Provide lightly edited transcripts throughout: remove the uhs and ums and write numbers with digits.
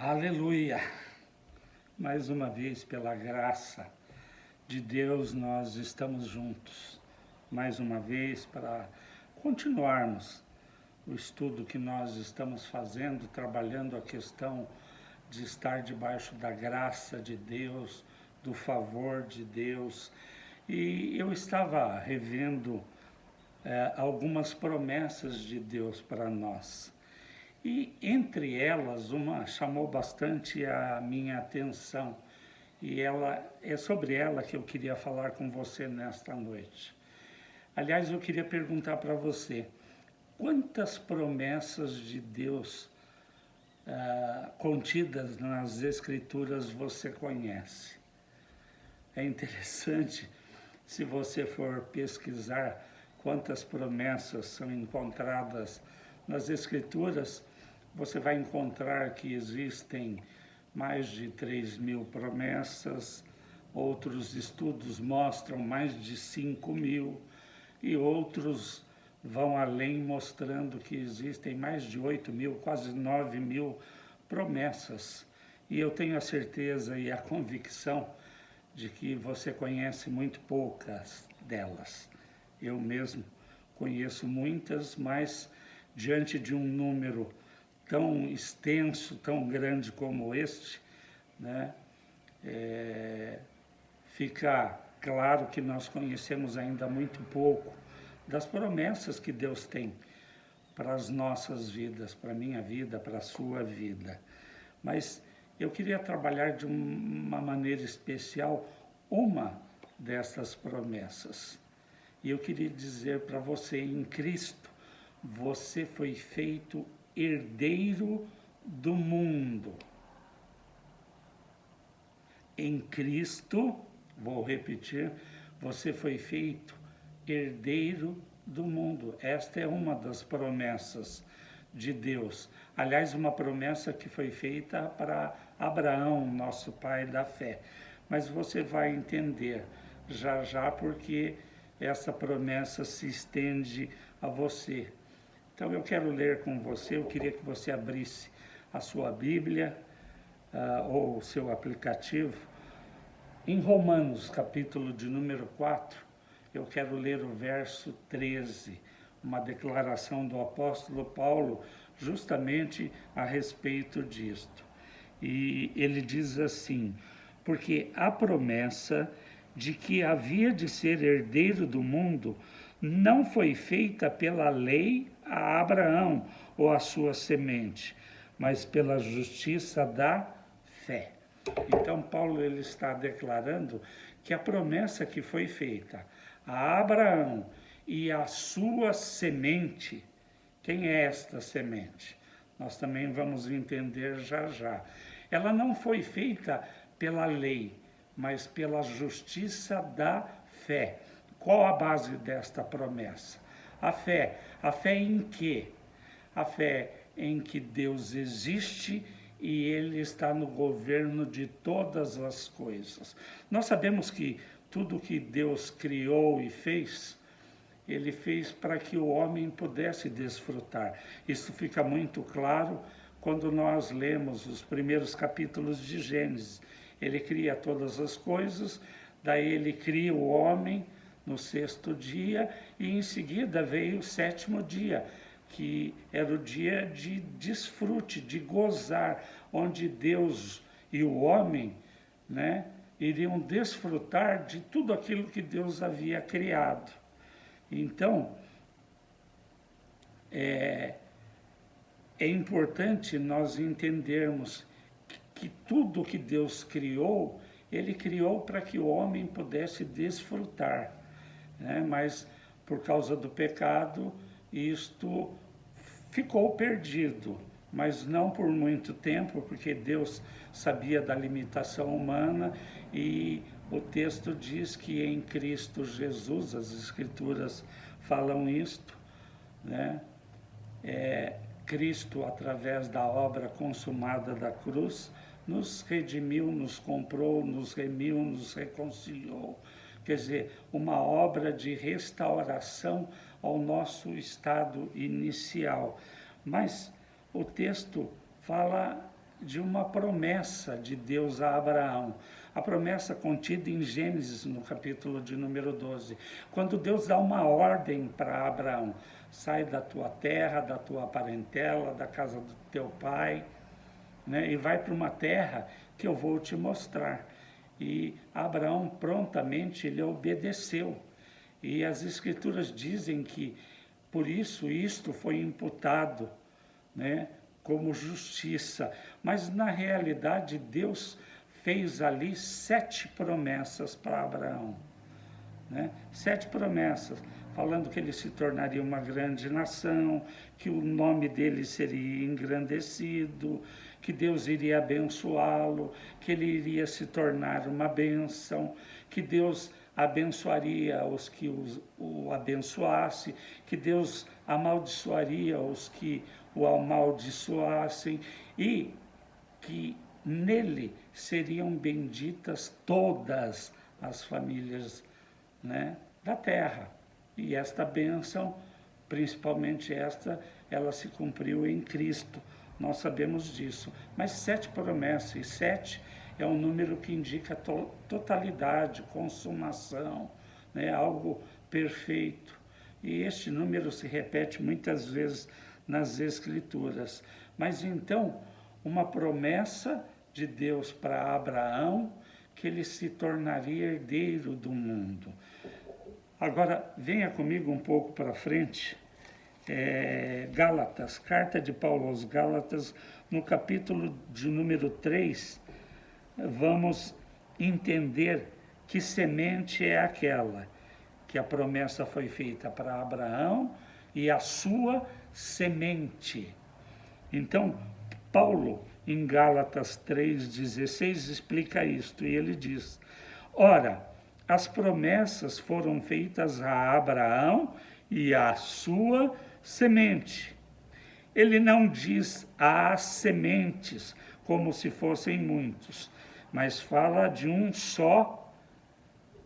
Aleluia! Mais uma vez, pela graça de Deus, nós estamos juntos. Mais uma vez, para continuarmos o estudo que nós estamos fazendo, trabalhando a questão de estar debaixo da graça de Deus, do favor de Deus. E eu estava revendo algumas promessas de Deus para nós. E entre elas, uma chamou bastante a minha atenção, e é sobre ela que eu queria falar com você nesta noite. Aliás, eu queria perguntar para você, quantas promessas de Deus contidas nas Escrituras você conhece? É interessante, se você for pesquisar quantas promessas são encontradas nas Escrituras, você vai encontrar que existem mais de 3.000 promessas, outros estudos mostram mais de 5.000 e outros vão além mostrando que existem mais de 8.000, quase 9.000 promessas. E eu tenho a certeza e a convicção de que você conhece muito poucas delas. Eu mesmo conheço muitas, mas diante de um número tão extenso, tão grande como este, né, fica claro que nós conhecemos ainda muito pouco das promessas que Deus tem para as nossas vidas, para a minha vida, para a sua vida. Mas eu queria trabalhar de uma maneira especial uma dessas promessas. E eu queria dizer para você, em Cristo, você foi feito herdeiro do mundo. Em Cristo, vou repetir, você foi feito herdeiro do mundo. Esta é uma das promessas de Deus. Aliás, uma promessa que foi feita para Abraão, nosso pai da fé. Mas você vai entender já, porque essa promessa se estende a você. Então eu quero ler com você, eu queria que você abrisse a sua Bíblia ou o seu aplicativo. Em Romanos, capítulo de número 4, eu quero ler o verso 13, uma declaração do apóstolo Paulo justamente a respeito disto. E ele diz assim: porque a promessa de que havia de ser herdeiro do mundo não foi feita pela lei a Abraão ou a sua semente, mas pela justiça da fé. Então Paulo ele está declarando que a promessa que foi feita a Abraão e a sua semente, quem é esta semente? Nós também vamos entender já. Ela não foi feita pela lei, mas pela justiça da fé. Qual a base desta promessa? A fé. A fé em quê? A fé em que Deus existe e Ele está no governo de todas as coisas. Nós sabemos que tudo que Deus criou e fez, Ele fez para que o homem pudesse desfrutar. Isso fica muito claro quando nós lemos os primeiros capítulos de Gênesis. Ele cria todas as coisas, daí Ele cria o homem no 6º dia, e em seguida veio o 7º dia, que era o dia de desfrute, de gozar, onde Deus e o homem, né, iriam desfrutar de tudo aquilo que Deus havia criado. Então, é importante nós entendermos que tudo que Deus criou, Ele criou para que o homem pudesse desfrutar, né? Mas por causa do pecado, isto ficou perdido, mas não por muito tempo, porque Deus sabia da limitação humana, e o texto diz que em Cristo Jesus, as Escrituras falam isto, né? Cristo, através da obra consumada da cruz, nos redimiu, nos comprou, nos remiu, nos reconciliou. Quer dizer, uma obra de restauração ao nosso estado inicial. Mas o texto fala de uma promessa de Deus a Abraão. A promessa contida em Gênesis, no capítulo de número 12. Quando Deus dá uma ordem para Abraão: sai da tua terra, da tua parentela, da casa do teu pai, né, e vai para uma terra que eu vou te mostrar. E Abraão prontamente ele obedeceu. E as Escrituras dizem que por isso isto foi imputado, né, como justiça. Mas na realidade Deus fez ali 7 promessas para Abraão, né? 7 promessas, falando que ele se tornaria uma grande nação, que o nome dele seria engrandecido, que Deus iria abençoá-lo, que ele iria se tornar uma bênção, que Deus abençoaria os que o abençoasse, que Deus amaldiçoaria os que o amaldiçoassem, e que nele seriam benditas todas as famílias, né, da terra. E esta bênção, principalmente esta, ela se cumpriu em Cristo. Nós sabemos disso. Mas 7 promessas, e 7 é um número que indica totalidade, consumação, né, algo perfeito. E este número se repete muitas vezes nas Escrituras. Mas então, uma promessa de Deus para Abraão, que ele se tornaria herdeiro do mundo. Agora, venha comigo um pouco para frente, Gálatas, carta de Paulo aos Gálatas, no capítulo de número 3, vamos entender que semente é aquela, que a promessa foi feita para Abraão e a sua semente. Então, Paulo, em Gálatas 3,16, explica isto, e ele diz: ora, as promessas foram feitas a Abraão e à sua semente. Ele não diz às sementes, como se fossem muitos, mas fala de um só,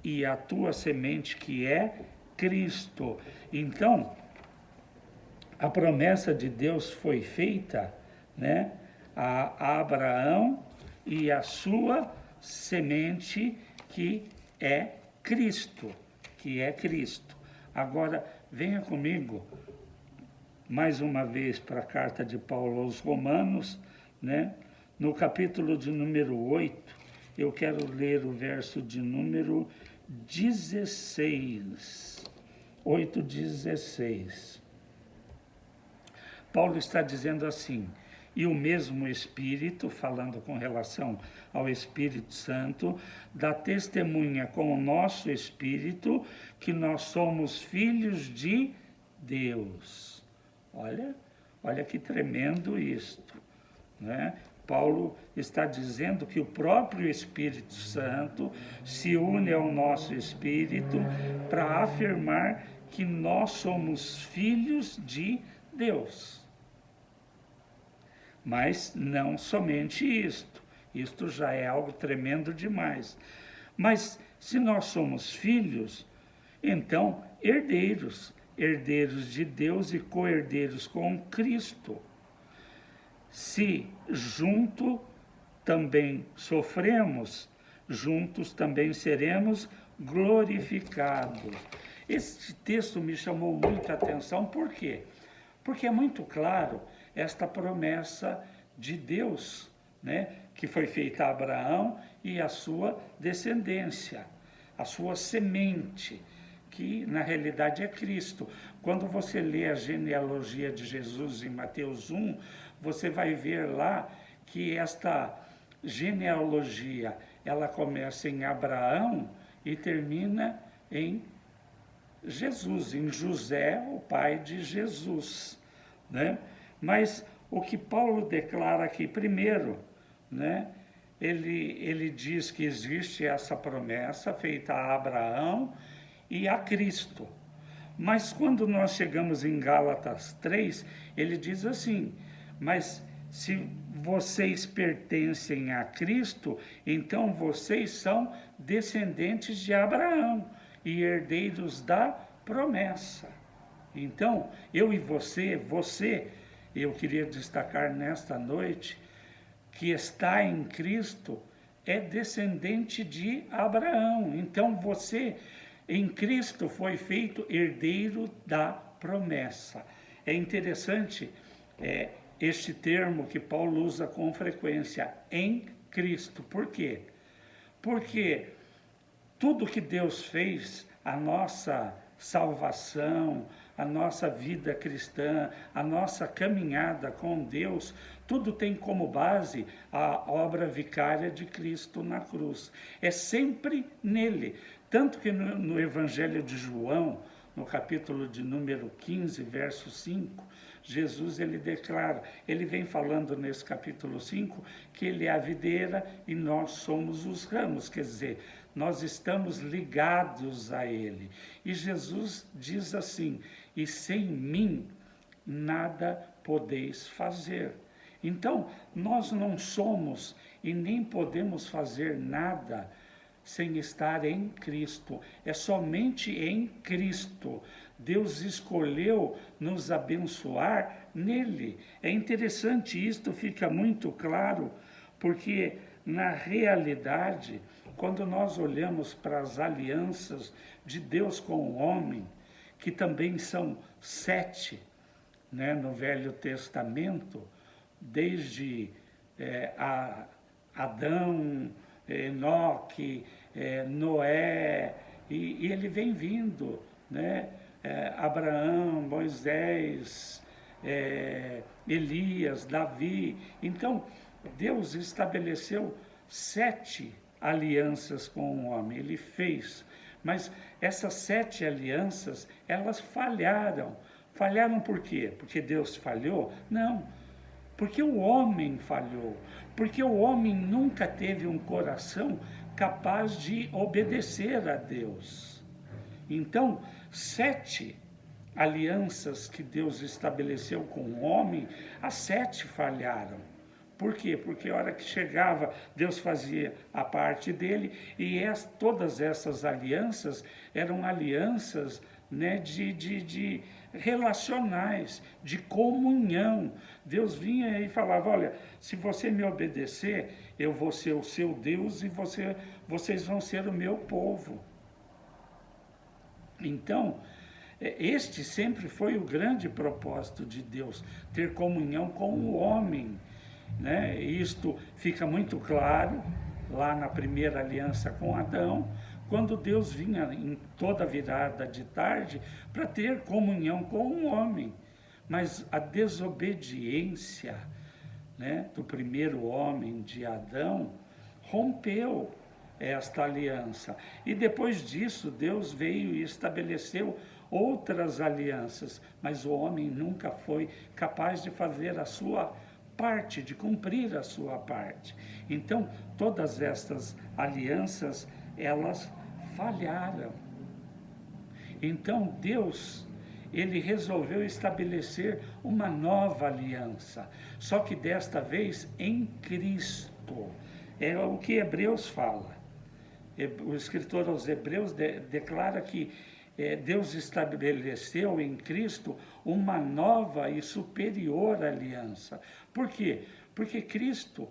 e a tua semente, que é Cristo. Então, a promessa de Deus foi feita, né, a Abraão e a sua semente, que é Cristo, Agora, venha comigo mais uma vez para a carta de Paulo aos Romanos, né? No capítulo de número 8, eu quero ler o verso de número 16. 8:16. Paulo está dizendo assim: e o mesmo Espírito, falando com relação ao Espírito Santo, dá testemunha com o nosso Espírito que nós somos filhos de Deus. Olha que tremendo isto, né? Paulo está dizendo que o próprio Espírito Santo se une ao nosso espírito para afirmar que nós somos filhos de Deus. Mas não somente isto já é algo tremendo demais. Mas se nós somos filhos, então herdeiros de Deus e co-herdeiros com Cristo. Se junto também sofremos, juntos também seremos glorificados. Este texto me chamou muita atenção, por quê? Porque é muito claro esta promessa de Deus, né, que foi feita a Abraão e a sua descendência, a sua semente, que na realidade é Cristo. Quando você lê a genealogia de Jesus em Mateus 1, você vai ver lá que esta genealogia, ela começa em Abraão e termina em Jesus, em José, o pai de Jesus, né? Mas o que Paulo declara aqui, primeiro, né? Ele diz que existe essa promessa feita a Abraão e a Cristo. Mas quando nós chegamos em Gálatas 3, ele diz assim: mas se vocês pertencem a Cristo, então vocês são descendentes de Abraão e herdeiros da promessa. Então, eu e você, eu queria destacar nesta noite que está em Cristo é descendente de Abraão. Então você, em Cristo, foi feito herdeiro da promessa. É interessante este termo que Paulo usa com frequência, em Cristo. Por quê? Porque tudo que Deus fez, a nossa salvação, a nossa vida cristã, a nossa caminhada com Deus, tudo tem como base a obra vicária de Cristo na cruz. É sempre nele. Tanto que no Evangelho de João, no capítulo de número 15, verso 5, Jesus ele declara, ele vem falando nesse capítulo 5, que ele é a videira e nós somos os ramos, quer dizer, nós estamos ligados a ele. E Jesus diz assim, e sem mim nada podeis fazer. Então, nós não somos e nem podemos fazer nada sem estar em Cristo. É somente em Cristo. Deus escolheu nos abençoar nele. É interessante, isto fica muito claro, porque na realidade, quando nós olhamos para as alianças de Deus com o homem, que também são 7, né, no Velho Testamento, desde Adão, Enoque, Noé, e ele vem vindo, né? Abraão, Moisés, Elias, Davi. Então, Deus estabeleceu 7 alianças com o homem, ele fez. Mas essas 7 alianças, elas falharam. Falharam por quê? Porque Deus falhou? Não. Porque o homem falhou. Porque o homem nunca teve um coração capaz de obedecer a Deus. Então, 7 alianças que Deus estabeleceu com o homem, as 7 falharam. Por quê? Porque a hora que chegava, Deus fazia a parte dele, e todas essas alianças eram alianças, né, de relacionais, de comunhão. Deus vinha e falava, olha, se você me obedecer, eu vou ser o seu Deus e vocês vão ser o meu povo. Então, este sempre foi o grande propósito de Deus, ter comunhão com o homem, né? Isto fica muito claro lá na primeira aliança com Adão, quando Deus vinha em toda virada de tarde para ter comunhão com o homem. Mas a desobediência, né, do primeiro homem, de Adão, rompeu esta aliança. E depois disso, Deus veio e estabeleceu outras alianças, mas o homem nunca foi capaz de fazer a sua parte, de cumprir a sua parte. Então, todas estas alianças, elas falharam. Então, Deus, ele resolveu estabelecer uma nova aliança, só que desta vez em Cristo. É o que Hebreus fala. O escritor aos Hebreus declara que Deus estabeleceu em Cristo uma nova e superior aliança. Por quê? Porque Cristo,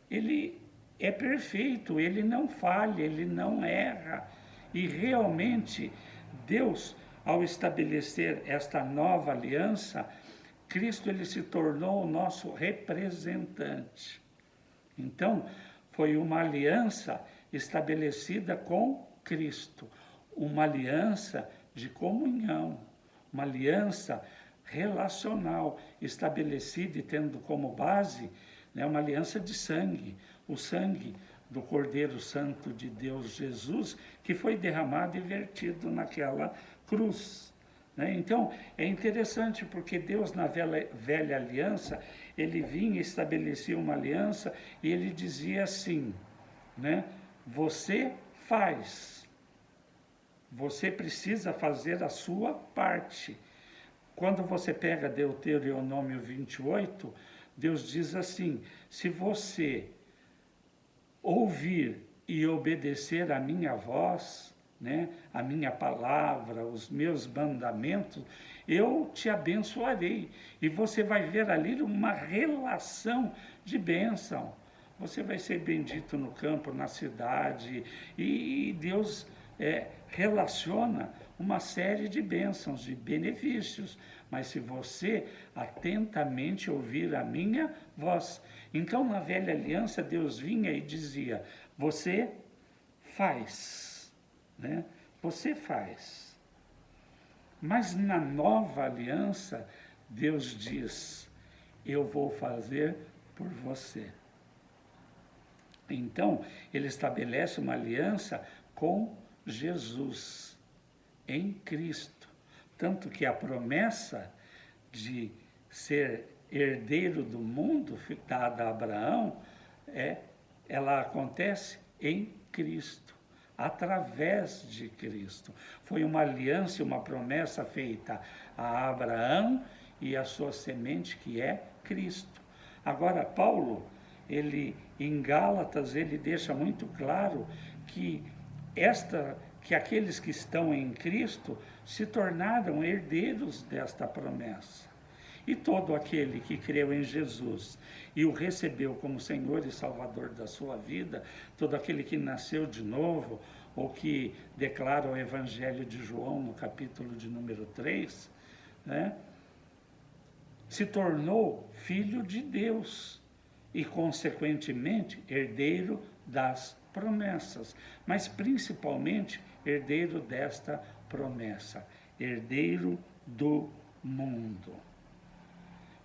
ele é perfeito, ele não falha, ele não erra. E realmente, Deus, ao estabelecer esta nova aliança, Cristo ele se tornou o nosso representante. Então, foi uma aliança estabelecida com Cristo, uma aliança de comunhão, uma aliança relacional, estabelecida e tendo como base, né, uma aliança de sangue, o sangue do Cordeiro Santo de Deus Jesus, que foi derramado e vertido naquela cruz. Né? Então, é interessante porque Deus, na velha aliança, ele vinha e estabelecia uma aliança e ele dizia assim, né? Você faz, você precisa fazer a sua parte. Quando você pega Deuteronômio 28, Deus diz assim, se você ouvir e obedecer a minha voz, né, a minha palavra, os meus mandamentos, eu te abençoarei. E você vai ver ali uma relação de bênção. Você vai ser bendito no campo, na cidade, e Deus relaciona uma série de bênçãos, de benefícios. Mas se você atentamente ouvir a minha voz. Então, na velha aliança, Deus vinha e dizia, você faz, né? Você faz. Mas na nova aliança, Deus diz, eu vou fazer por você. Então, ele estabelece uma aliança com Jesus, em Cristo. Tanto que a promessa de ser herdeiro do mundo, dada a Abraão, ela acontece em Cristo, através de Cristo. Foi uma aliança, uma promessa feita a Abraão e a sua semente, que é Cristo. Agora, Paulo, em Gálatas, ele deixa muito claro que aqueles que estão em Cristo se tornaram herdeiros desta promessa. E todo aquele que creu em Jesus e o recebeu como Senhor e Salvador da sua vida, todo aquele que nasceu de novo, ou que declara o Evangelho de João no capítulo de número 3, né, se tornou filho de Deus e, consequentemente, herdeiro das promessas, mas principalmente herdeiro desta promessa, herdeiro do mundo.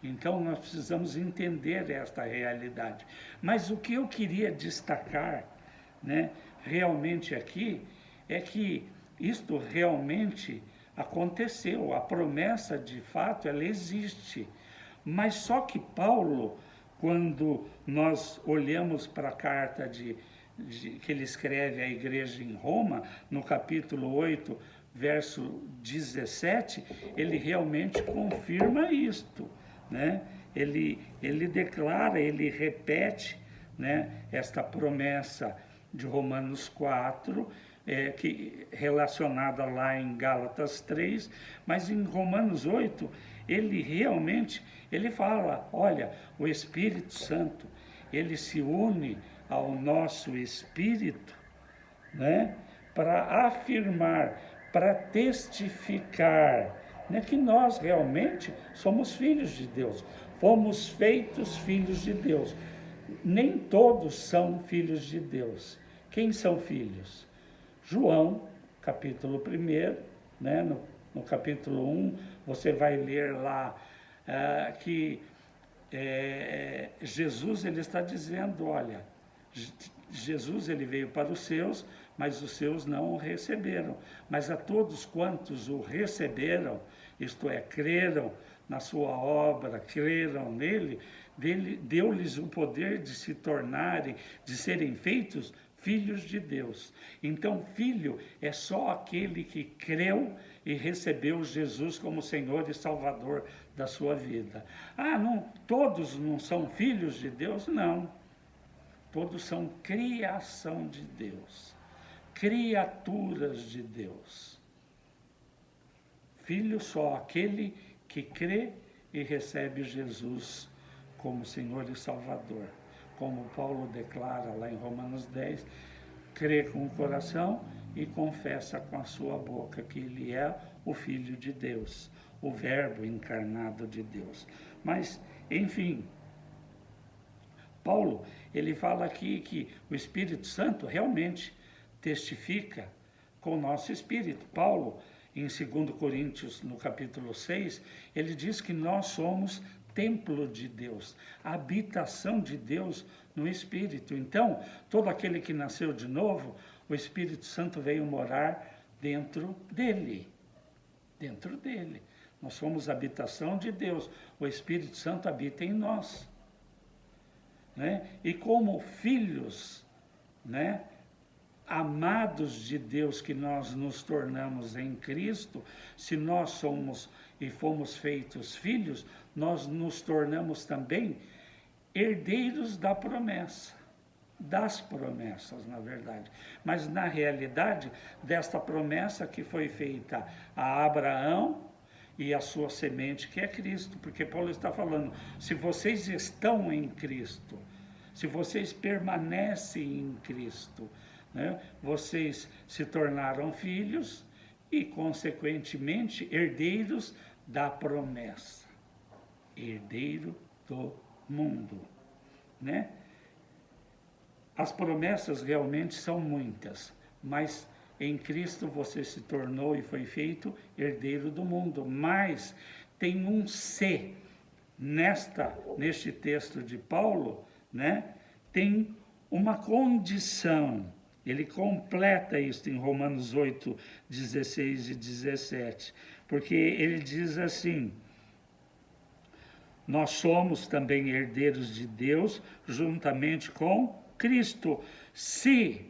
Então nós precisamos entender esta realidade. Mas o que eu queria destacar, né, realmente aqui, é que isto realmente aconteceu, a promessa de fato ela existe, mas só que Paulo, quando nós olhamos para a carta que ele escreve à igreja em Roma, no capítulo 8, verso 17, ele realmente confirma isto, né? Ele declara, ele repete, né, esta promessa de Romanos 4, relacionada lá em Gálatas 3, mas em Romanos 8, ele fala, olha, o Espírito Santo, ele se une ao nosso espírito, né, para afirmar, para testificar, né, que nós realmente somos filhos de Deus, fomos feitos filhos de Deus. Nem todos são filhos de Deus. Quem são filhos? João, capítulo 1, né, no capítulo 1, você vai ler lá que Jesus ele está dizendo, olha, Jesus ele veio para os seus, mas os seus não o receberam. Mas a todos quantos o receberam, isto é, creram na sua obra, creram nele, deu-lhes o poder de se tornarem, de serem feitos filhos de Deus. Então, filho é só aquele que creu e recebeu Jesus como Senhor e Salvador da sua vida. Todos não são filhos de Deus? Não. Todos são criação de Deus, criaturas de Deus. Filho só aquele que crê e recebe Jesus como Senhor e Salvador. Como Paulo declara lá em Romanos 10, crê com o coração e confessa com a sua boca que ele é o Filho de Deus, o Verbo encarnado de Deus. Mas, enfim, Paulo, ele fala aqui que o Espírito Santo realmente testifica com o nosso espírito. Paulo, em 2 Coríntios, no capítulo 6, ele diz que nós somos templo de Deus, a habitação de Deus no Espírito. Então, todo aquele que nasceu de novo, o Espírito Santo veio morar dentro dele. Dentro dele. Nós somos a habitação de Deus. O Espírito Santo habita em nós. Né? E como filhos, né, amados de Deus que nós nos tornamos em Cristo, se nós somos e fomos feitos filhos, nós nos tornamos também herdeiros da promessa. das promessas, na verdade. Mas, na realidade, desta promessa que foi feita a Abraão e a sua semente, que é Cristo. Porque Paulo está falando, se vocês estão em Cristo, se vocês permanecem em Cristo, né, vocês se tornaram filhos e, consequentemente, herdeiros da promessa. Herdeiro do mundo, né? As promessas realmente são muitas, mas em Cristo você se tornou e foi feito herdeiro do mundo. Mas tem um se neste texto de Paulo, né? Tem uma condição. Ele completa isso em Romanos 8, 16 e 17, porque ele diz assim: nós somos também herdeiros de Deus, juntamente com Cristo, se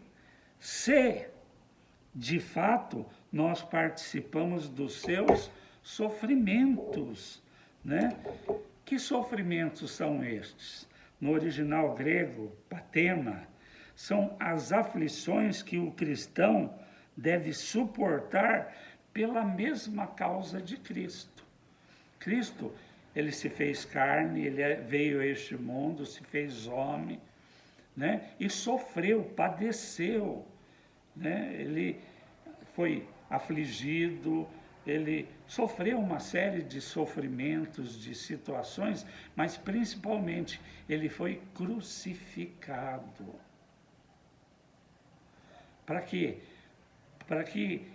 de fato nós participamos dos seus sofrimentos, né? Que sofrimentos são estes? No original grego, patema, são as aflições que o cristão deve suportar pela mesma causa de Cristo. Cristo, ele se fez carne, ele veio a este mundo, se fez homem, né? E sofreu, padeceu, né? Ele foi afligido, ele sofreu uma série de sofrimentos, de situações, mas principalmente ele foi crucificado. Para quê? Para que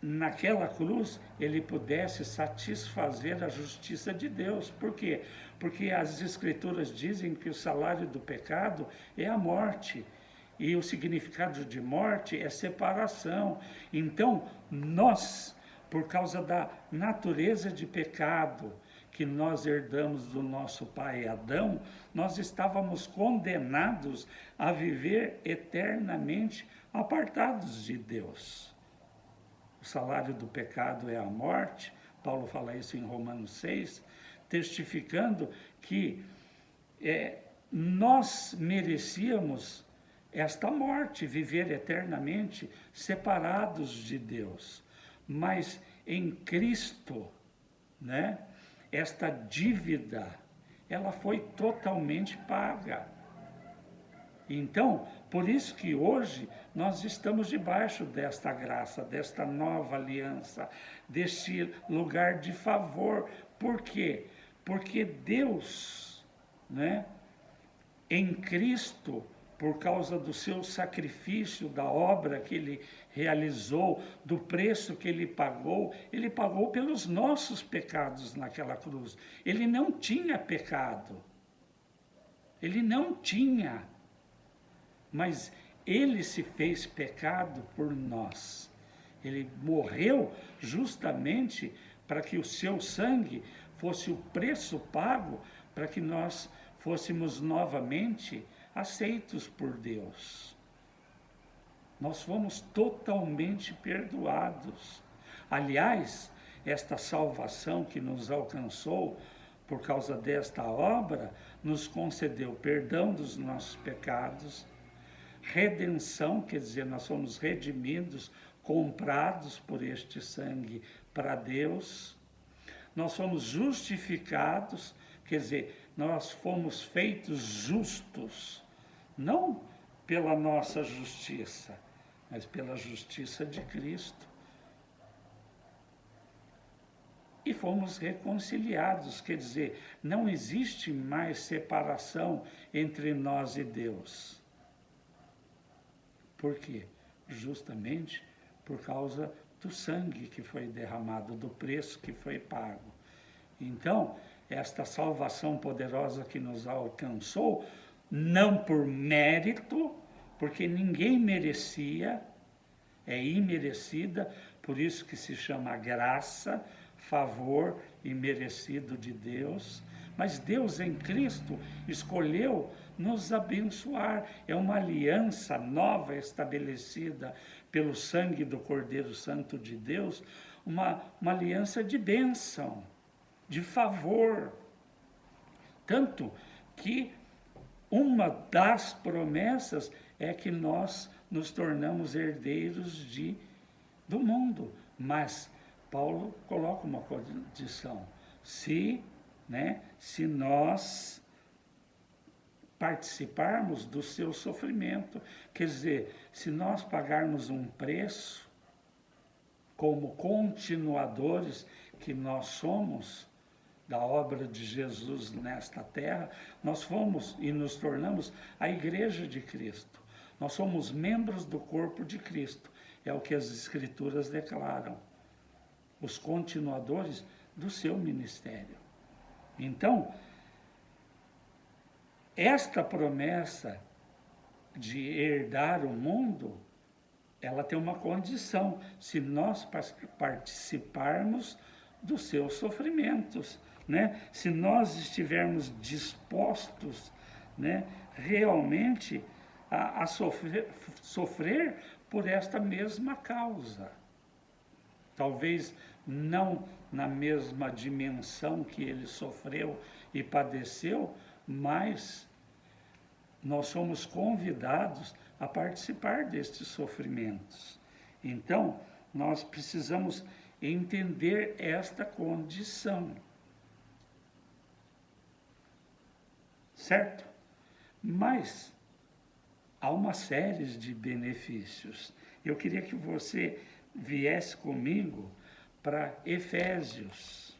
naquela cruz ele pudesse satisfazer a justiça de Deus. Por quê? Porque as Escrituras dizem que o salário do pecado é a morte. E o significado de morte é separação. Então, nós, por causa da natureza de pecado que nós herdamos do nosso pai Adão, nós estávamos condenados a viver eternamente apartados de Deus. O salário do pecado é a morte. Paulo fala isso em Romanos 6, testificando que nós merecíamos esta morte, viver eternamente separados de Deus. Mas em Cristo, né, esta dívida, ela foi totalmente paga. Então, por isso que hoje nós estamos debaixo desta graça, desta nova aliança, deste lugar de favor. Por quê? Porque Deus, né, em Cristo, por causa do seu sacrifício, da obra que ele realizou, do preço que ele pagou pelos nossos pecados naquela cruz. Ele não tinha pecado. Ele não tinha. Mas ele se fez pecado por nós. Ele morreu justamente para que o seu sangue fosse o preço pago para que nós fôssemos novamente aceitos por Deus. Nós fomos totalmente perdoados. Aliás, esta salvação que nos alcançou por causa desta obra, nos concedeu perdão dos nossos pecados, redenção, quer dizer, nós somos redimidos, comprados por este sangue para Deus. Nós fomos justificados, quer dizer, nós fomos feitos justos, não pela nossa justiça, mas pela justiça de Cristo. E fomos reconciliados, quer dizer, não existe mais separação entre nós e Deus. Por quê? Justamente por causa do sangue que foi derramado, do preço que foi pago. Então, esta salvação poderosa que nos alcançou, não por mérito, porque ninguém merecia, é imerecida, por isso que se chama graça, favor imerecido de Deus. Mas Deus em Cristo escolheu nos abençoar. É uma aliança nova estabelecida pelo sangue do Cordeiro Santo de Deus, uma aliança de bênção, de favor. Tanto que uma das promessas é que nós nos tornamos herdeiros do mundo. Mas Paulo coloca uma condição: se nós participarmos do seu sofrimento, quer dizer, se nós pagarmos um preço, como continuadores que nós somos da obra de Jesus nesta terra, nós fomos e nos tornamos a igreja de Cristo. Nós somos membros do corpo de Cristo. É o que as Escrituras declaram. Os continuadores do seu ministério. Então, esta promessa de herdar o mundo, ela tem uma condição: se nós participarmos dos seus sofrimentos, se nós estivermos dispostos, realmente a sofrer por esta mesma causa. Talvez não na mesma dimensão que ele sofreu e padeceu, mas nós somos convidados a participar destes sofrimentos. Então, nós precisamos entender esta condição. Certo? Mas há uma série de benefícios. Eu queria que você viesse comigo para Efésios,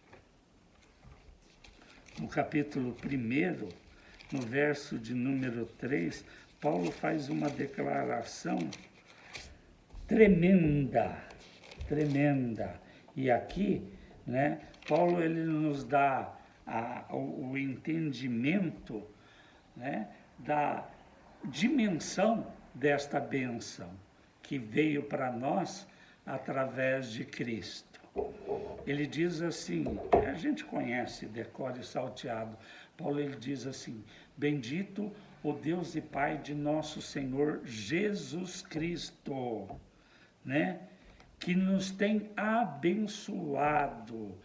no capítulo 1, no verso de número 3, Paulo faz uma declaração tremenda. E aqui, Paulo ele nos dá o entendimento, da dimensão desta bênção que veio para nós através de Cristo. Ele diz assim, a gente conhece, decora e salteado. Paulo ele diz assim: bendito o Deus e Pai de nosso Senhor Jesus Cristo, que nos tem abençoado.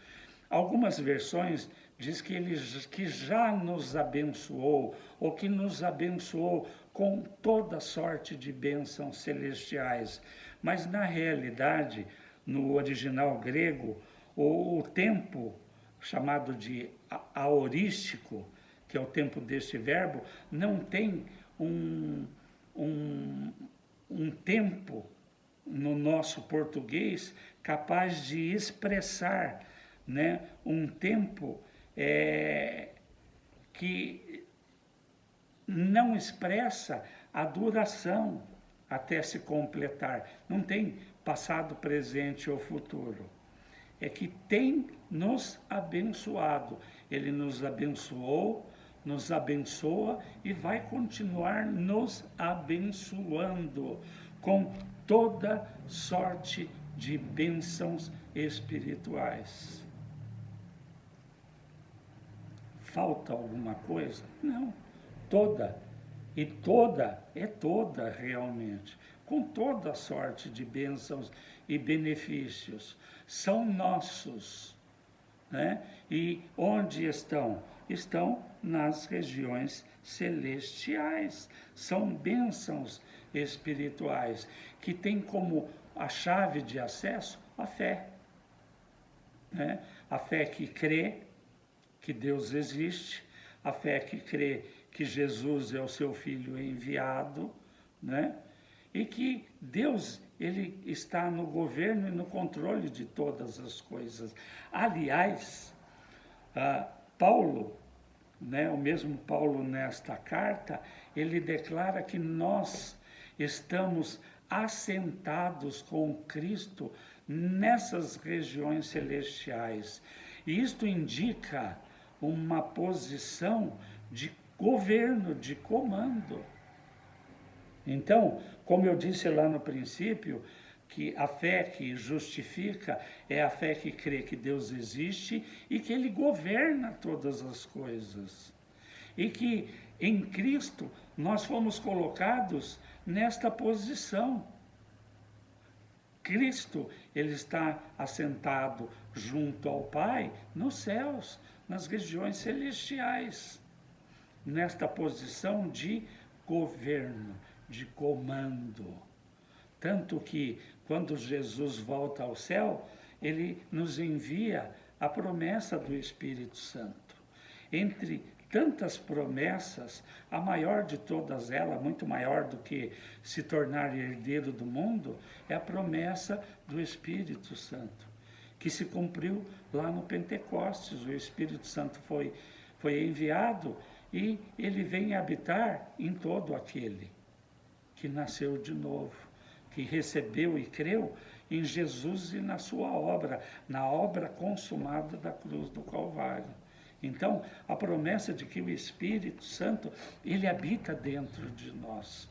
Algumas versões diz que ele que já nos abençoou, ou que nos abençoou com toda sorte de bênçãos celestiais. Mas na realidade, no original grego, o tempo chamado de aorístico, que é o tempo deste verbo, não tem um tempo no nosso português capaz de expressar, um tempo que não expressa a duração até se completar. Não tem passado, presente ou futuro. É que tem nos abençoado. Ele nos abençoou, nos abençoa e vai continuar nos abençoando com toda sorte de bênçãos espirituais. Falta alguma coisa? Não. Toda. E toda é toda realmente. Com toda sorte de bênçãos e benefícios. São nossos. E onde estão? Estão nas regiões celestiais. São bênçãos espirituais que têm como a chave de acesso a fé. A fé que crê que Deus existe, a fé que crê que Jesus é o seu Filho enviado, e que Deus ele está no governo e no controle de todas as coisas. Aliás, Paulo, o mesmo Paulo nesta carta, ele declara que nós estamos assentados com Cristo nessas regiões celestiais. E isto indica uma posição de governo, de comando. Então, como eu disse lá no princípio, que a fé que justifica é a fé que crê que Deus existe e que Ele governa todas as coisas. E que em Cristo nós fomos colocados nesta posição. Cristo, Ele está assentado junto ao Pai nos céus, nas regiões celestiais. nesta posição de governo, de comando. Tanto que, quando Jesus volta ao céu, ele nos envia a promessa do Espírito Santo. Entre tantas promessas, a maior de todas elas, muito maior do que se tornar herdeiro do mundo, é a promessa do Espírito Santo, que se cumpriu lá no Pentecostes. O Espírito Santo foi enviado e ele vem habitar em todo aquele que nasceu de novo, que recebeu e creu em Jesus e na sua obra, na obra consumada da cruz do Calvário. Então, a promessa de que o Espírito Santo, ele habita dentro de nós.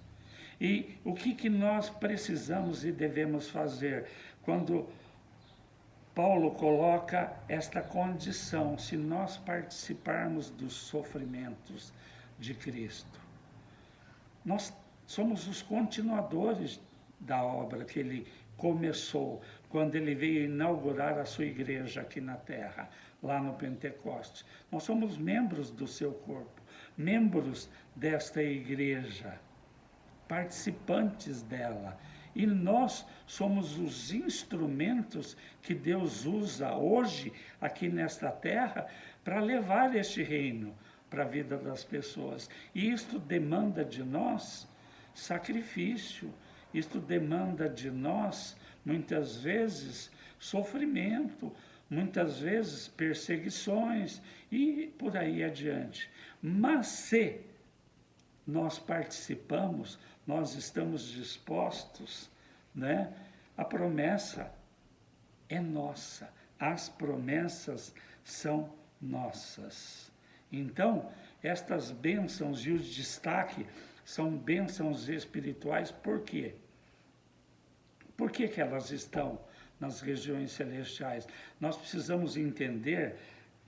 E o que nós precisamos e devemos fazer quando Paulo coloca esta condição, se nós participarmos dos sofrimentos de Cristo? Nós somos os continuadores da obra que ele começou quando ele veio inaugurar a sua igreja aqui na terra, lá no Pentecostes. Nós somos membros do seu corpo, membros desta igreja, participantes dela. E nós somos os instrumentos que Deus usa hoje, aqui nesta terra, para levar este reino para a vida das pessoas. E isto demanda de nós sacrifício, isto demanda de nós, muitas vezes, sofrimento, muitas vezes perseguições e por aí adiante. Mas se nós participamos, nós estamos dispostos, né? A promessa é nossa, as promessas são nossas. Então, estas bênçãos e o destaque são bênçãos espirituais. Por quê? Por que elas estão nas regiões celestiais? Nós precisamos entender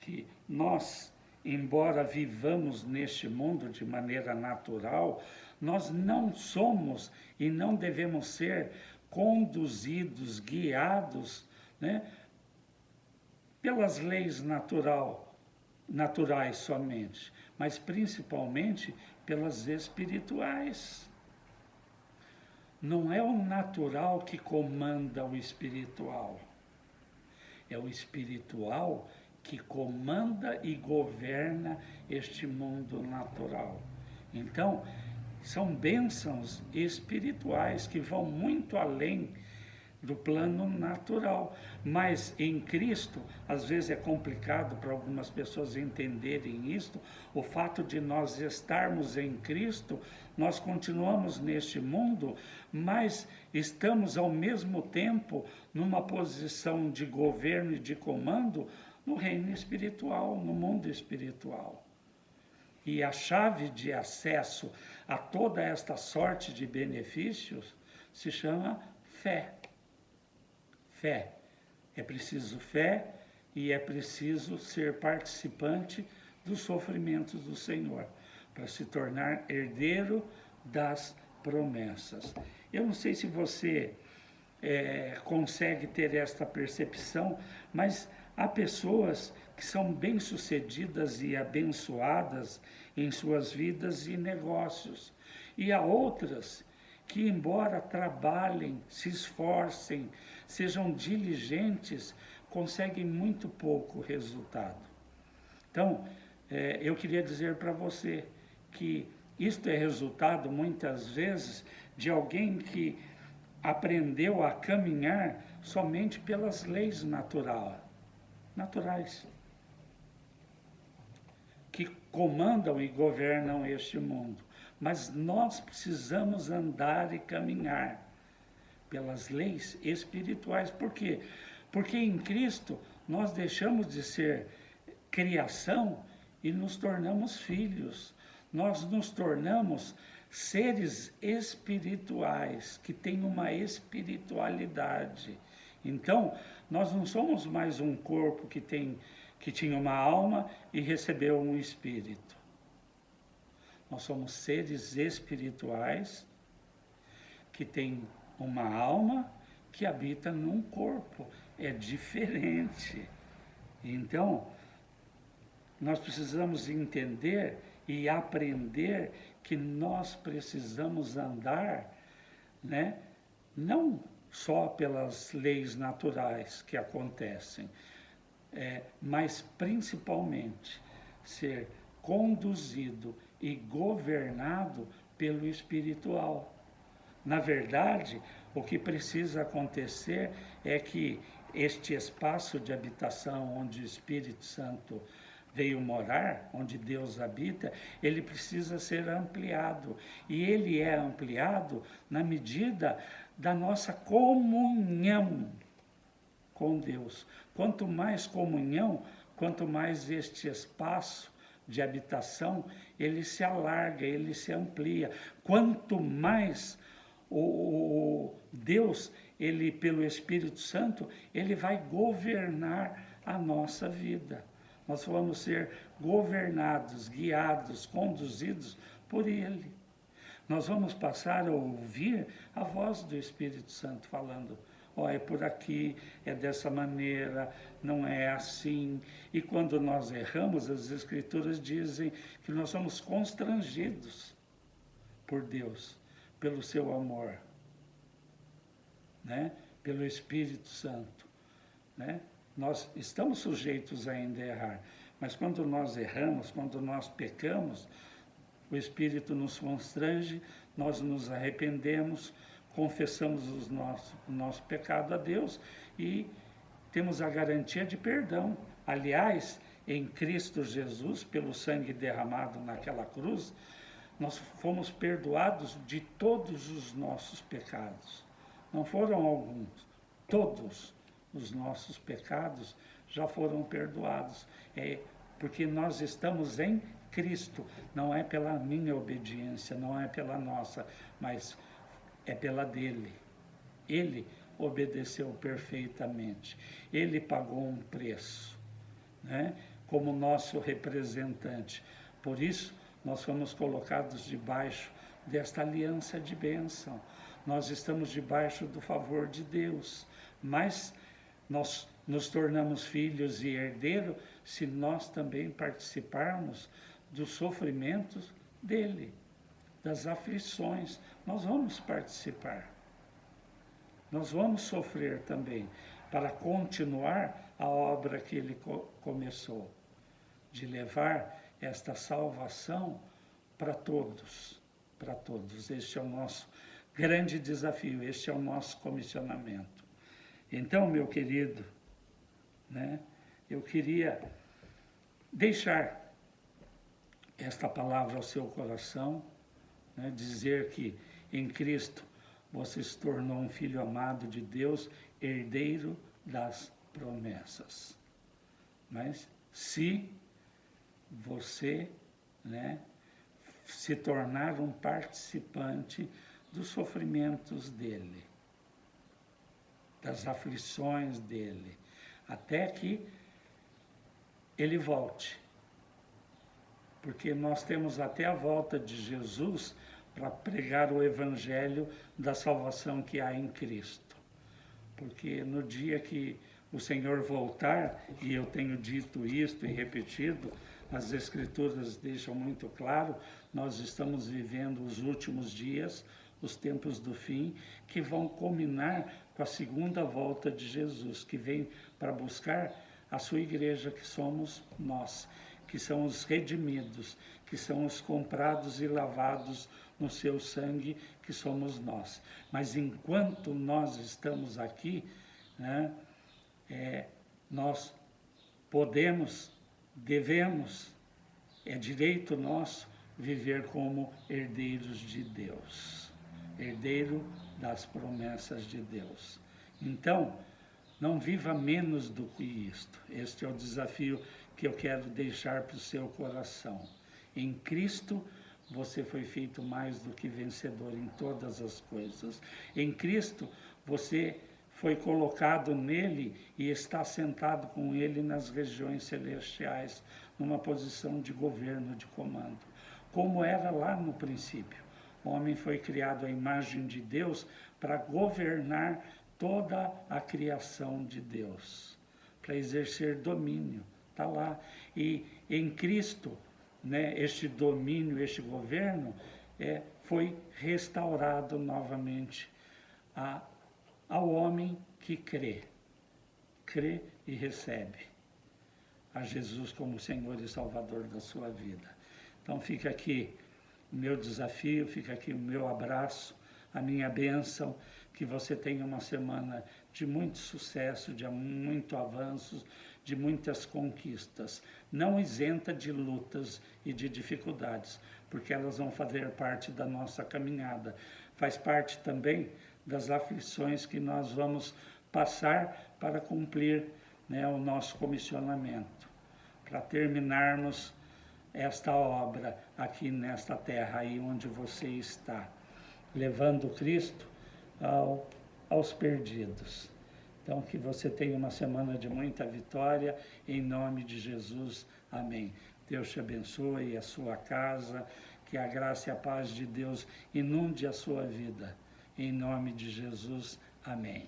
que nós, embora vivamos neste mundo de maneira natural, nós não somos e não devemos ser conduzidos, guiados, né, pelas leis naturais somente, mas principalmente pelas espirituais. Não é o natural que comanda o espiritual, é o espiritual que comanda e governa este mundo natural. Então, são bênçãos espirituais que vão muito além do plano natural. Mas em Cristo, às vezes é complicado para algumas pessoas entenderem isto, o fato de nós estarmos em Cristo, nós continuamos neste mundo, mas estamos ao mesmo tempo numa posição de governo e de comando no reino espiritual, no mundo espiritual. E a chave de acesso a toda esta sorte de benefícios se chama fé. Fé. É preciso fé e é preciso ser participante dos sofrimentos do Senhor, para se tornar herdeiro das promessas. Eu não sei se você consegue ter esta percepção, mas há pessoas que são bem-sucedidas e abençoadas em suas vidas e negócios. E há outras que, embora trabalhem, se esforcem, sejam diligentes, conseguem muito pouco resultado. Então, eu queria dizer para você que isto é resultado, muitas vezes, de alguém que aprendeu a caminhar somente pelas leis naturais, que comandam e governam este mundo. Mas nós precisamos andar e caminhar pelas leis espirituais. Por quê? Porque em Cristo nós deixamos de ser criação e nos tornamos filhos. Nós nos tornamos seres espirituais, que têm uma espiritualidade. Então, nós não somos mais um corpo que tinha uma alma e recebeu um espírito. Nós somos seres espirituais que têm uma alma que habita num corpo. É diferente. Então, nós precisamos entender e aprender que nós precisamos andar, né, não só pelas leis naturais que acontecem, mas principalmente ser conduzido e governado pelo espiritual. Na verdade, o que precisa acontecer é que este espaço de habitação onde o Espírito Santo veio morar, onde Deus habita, ele precisa ser ampliado. E ele é ampliado na medida da nossa comunhão com Deus. Quanto mais comunhão, quanto mais este espaço de habitação, ele se alarga, ele se amplia. Quanto mais o Deus, ele pelo Espírito Santo, ele vai governar a nossa vida. Nós vamos ser governados, guiados, conduzidos por ele. Nós vamos passar a ouvir a voz do Espírito Santo falando: ó, é por aqui, é dessa maneira, não é assim. E quando nós erramos, as Escrituras dizem que nós somos constrangidos por Deus, pelo seu amor, né? Pelo Espírito Santo, né? Nós estamos sujeitos ainda a errar, mas quando nós erramos, quando nós pecamos, o Espírito nos constrange, nós nos arrependemos, confessamos o nosso pecado a Deus e temos a garantia de perdão. Aliás, em Cristo Jesus, pelo sangue derramado naquela cruz, nós fomos perdoados de todos os nossos pecados. Não foram alguns, todos os nossos pecados já foram perdoados. Porque nós estamos em Cristo. Não é pela minha obediência, não é pela nossa, mas é pela dele. Ele obedeceu perfeitamente. Ele pagou um preço, né? Como nosso representante. Por isso, nós fomos colocados debaixo desta aliança de bênção. Nós estamos debaixo do favor de Deus, mas nós nos tornamos filhos e herdeiros se nós também participarmos dos sofrimentos dele, das aflições. Nós vamos participar. Nós vamos sofrer também para continuar a obra que ele começou, de levar esta salvação para todos, para todos. Este é o nosso grande desafio, este é o nosso comissionamento. Então, meu querido, né, eu queria deixar esta palavra ao seu coração, né, dizer que em Cristo você se tornou um filho amado de Deus, herdeiro das promessas. Mas se você, né, se tornar um participante dos sofrimentos dele, das aflições dele, até que ele volte. Porque nós temos até a volta de Jesus para pregar o evangelho da salvação que há em Cristo. Porque no dia que o Senhor voltar, e eu tenho dito isto e repetido, as Escrituras deixam muito claro, nós estamos vivendo os últimos dias, os tempos do fim, que vão culminar com a segunda volta de Jesus, que vem para buscar a sua igreja, que somos nós, que são os redimidos, que são os comprados e lavados no seu sangue, que somos nós. Mas enquanto nós estamos aqui, né, nós podemos, devemos, é direito nosso viver como herdeiros de Deus, herdeiro das promessas de Deus. Então, não viva menos do que isto. Este é o desafio que eu quero deixar para o seu coração. Em Cristo, você foi feito mais do que vencedor em todas as coisas. Em Cristo, você foi colocado nele e está sentado com ele nas regiões celestiais, numa posição de governo, de comando, como era lá no princípio. O homem foi criado à imagem de Deus para governar toda a criação de Deus, para exercer domínio. Está lá. E em Cristo, né, este domínio, este governo, foi restaurado novamente ao homem que crê e recebe a Jesus como Senhor e Salvador da sua vida. Então fica aqui o meu desafio, fica aqui o meu abraço, a minha bênção, que você tenha uma semana de muito sucesso, de muito avanço, de muitas conquistas, não isenta de lutas e de dificuldades, porque elas vão fazer parte da nossa caminhada. Faz parte também das aflições que nós vamos passar para cumprir, né, o nosso comissionamento, para terminarmos esta obra aqui nesta terra, aí onde você está, levando Cristo aos perdidos. Então, que você tenha uma semana de muita vitória, em nome de Jesus. Amém. Deus te abençoe, a sua casa, que a graça e a paz de Deus inunde a sua vida. Em nome de Jesus. Amém.